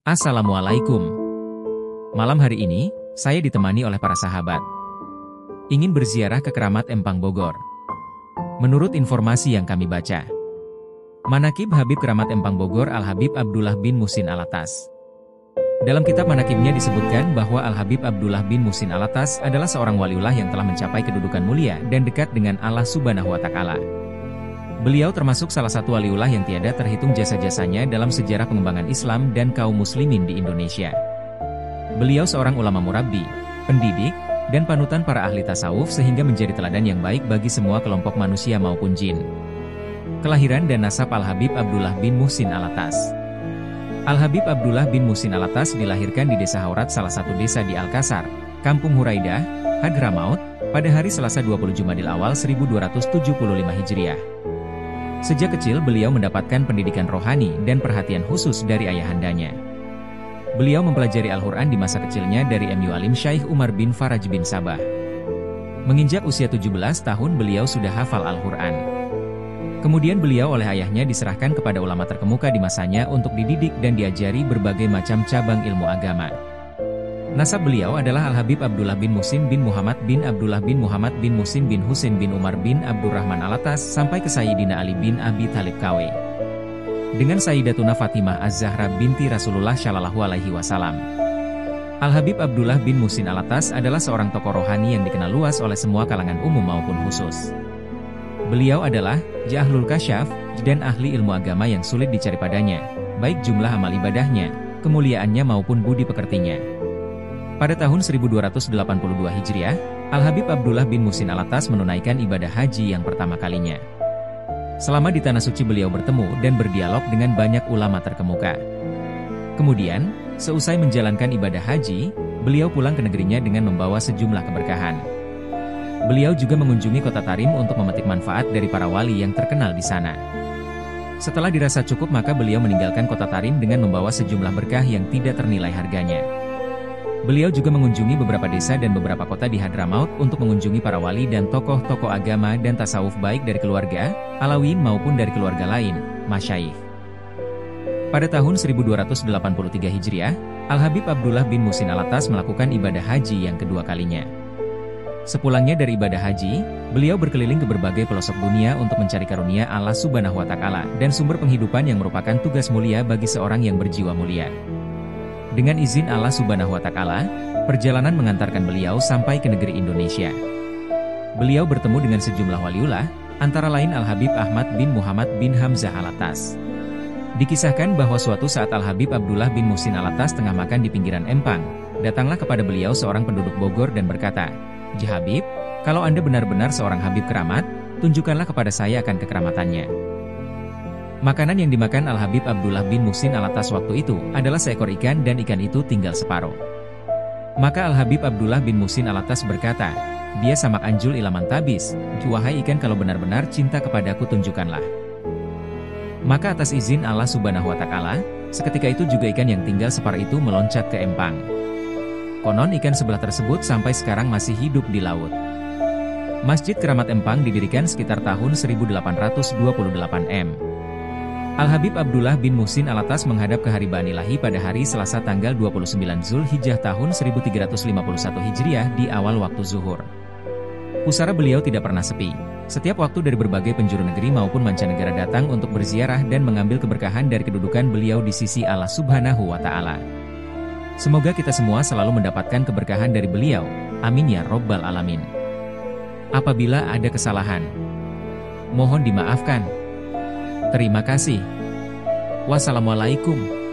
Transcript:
Assalamualaikum. Malam hari ini, saya ditemani oleh para sahabat. Ingin berziarah ke Keramat Empang Bogor. Menurut informasi yang kami baca, Manaqib Habib Keramat Empang Bogor Al-Habib Abdullah bin Muhsin Alatas. Dalam kitab Manaqibnya disebutkan bahwa Al-Habib Abdullah bin Muhsin Alatas adalah seorang waliullah yang telah mencapai kedudukan mulia dan dekat dengan Allah Subhanahu wa Ta'ala. Beliau termasuk salah satu waliullah yang tiada terhitung jasa-jasanya dalam sejarah pengembangan Islam dan kaum muslimin di Indonesia. Beliau seorang ulama murabbi, pendidik, dan panutan para ahli tasawuf sehingga menjadi teladan yang baik bagi semua kelompok manusia maupun jin. Kelahiran dan nasab Al-Habib Abdullah bin Muhsin Alatas. Al-Habib Abdullah bin Muhsin Alatas dilahirkan di Desa Haurat, salah satu desa di Al-Kasar, Kampung Huraidah, Hadramaut, pada hari Selasa 20 Jumadil Awal 1275 Hijriah. Sejak kecil beliau mendapatkan pendidikan rohani dan perhatian khusus dari ayahandanya. Beliau mempelajari Al-Quran di masa kecilnya dari MU Alim Syekh Umar bin Faraj bin Sabah. Menginjak usia 17 tahun beliau sudah hafal Al-Quran. Kemudian beliau oleh ayahnya diserahkan kepada ulama terkemuka di masanya untuk dididik dan diajari berbagai macam cabang ilmu agama. Nasab beliau adalah Al-Habib Abdullah bin Muhsin bin Muhammad bin Abdullah bin Muhammad bin Muhsin bin Husain bin Umar bin Abdurrahman Alatas sampai ke Sayyidina Ali bin Abi Thalib KW. Dengan Sayyidatuna Fatimah Az-Zahra binti Rasulullah Shallallahu Alaihi Wasallam. Al-Habib Abdullah bin Muhsin Alatas adalah seorang tokoh rohani yang dikenal luas oleh semua kalangan umum maupun khusus. Beliau adalah Jahlul Kasyaf dan ahli ilmu agama yang sulit dicari padanya, baik jumlah amal ibadahnya, kemuliaannya maupun budi pekertinya. Pada tahun 1282 Hijriah, Al-Habib Abdullah bin Muhsin Alatas menunaikan ibadah haji yang pertama kalinya. Selama di Tanah Suci beliau bertemu dan berdialog dengan banyak ulama terkemuka. Kemudian, seusai menjalankan ibadah haji, beliau pulang ke negerinya dengan membawa sejumlah keberkahan. Beliau juga mengunjungi kota Tarim untuk memetik manfaat dari para wali yang terkenal di sana. Setelah dirasa cukup maka beliau meninggalkan kota Tarim dengan membawa sejumlah berkah yang tidak ternilai harganya. Beliau juga mengunjungi beberapa desa dan beberapa kota di Hadramaut untuk mengunjungi para wali dan tokoh-tokoh agama dan tasawuf baik dari keluarga, Alawiyyin maupun dari keluarga lain, masyayikh. Pada tahun 1283 Hijriah, Al-Habib Abdullah bin Muhsin Alatas melakukan ibadah haji yang kedua kalinya. Sepulangnya dari ibadah haji, beliau berkeliling ke berbagai pelosok dunia untuk mencari karunia Allah Subhanahu wa Ta'ala dan sumber penghidupan yang merupakan tugas mulia bagi seorang yang berjiwa mulia. Dengan izin Allah Subhanahu wa Ta'ala, perjalanan mengantarkan beliau sampai ke negeri Indonesia. Beliau bertemu dengan sejumlah waliullah, antara lain Al-Habib Ahmad bin Muhammad bin Hamzah Alatas. Dikisahkan bahwa suatu saat Al-Habib Abdullah bin Muhsin Alatas tengah makan di pinggiran empang, datanglah kepada beliau seorang penduduk Bogor dan berkata, "Ji Habib, kalau Anda benar-benar seorang Habib keramat, tunjukkanlah kepada saya akan kekeramatannya." Makanan yang dimakan Al-Habib Abdullah bin Muhsin Alatas waktu itu adalah seekor ikan dan ikan itu tinggal separuh. Maka Al-Habib Abdullah bin Muhsin Alatas berkata, "Dia samak anjul ilaman tabis, wahai ikan kalau benar-benar cinta kepadaku tunjukkanlah." Maka atas izin Allah Subhanahu wa Ta'ala, seketika itu juga ikan yang tinggal separuh itu meloncat ke empang. Konon ikan sebelah tersebut sampai sekarang masih hidup di laut. Masjid Keramat Empang didirikan sekitar tahun 1828 M. Al-Habib Abdullah bin Muhsin Alatas menghadap ke haribaan ilahi pada hari Selasa tanggal 29 Zulhijjah tahun 1351 Hijriah di awal waktu zuhur. Pusara beliau tidak pernah sepi. Setiap waktu dari berbagai penjuru negeri maupun mancanegara datang untuk berziarah dan mengambil keberkahan dari kedudukan beliau di sisi Allah Subhanahu wa Ta'ala. Semoga kita semua selalu mendapatkan keberkahan dari beliau. Amin ya Rabbal Alamin. Apabila ada kesalahan, mohon dimaafkan. Terima kasih. Wassalamualaikum.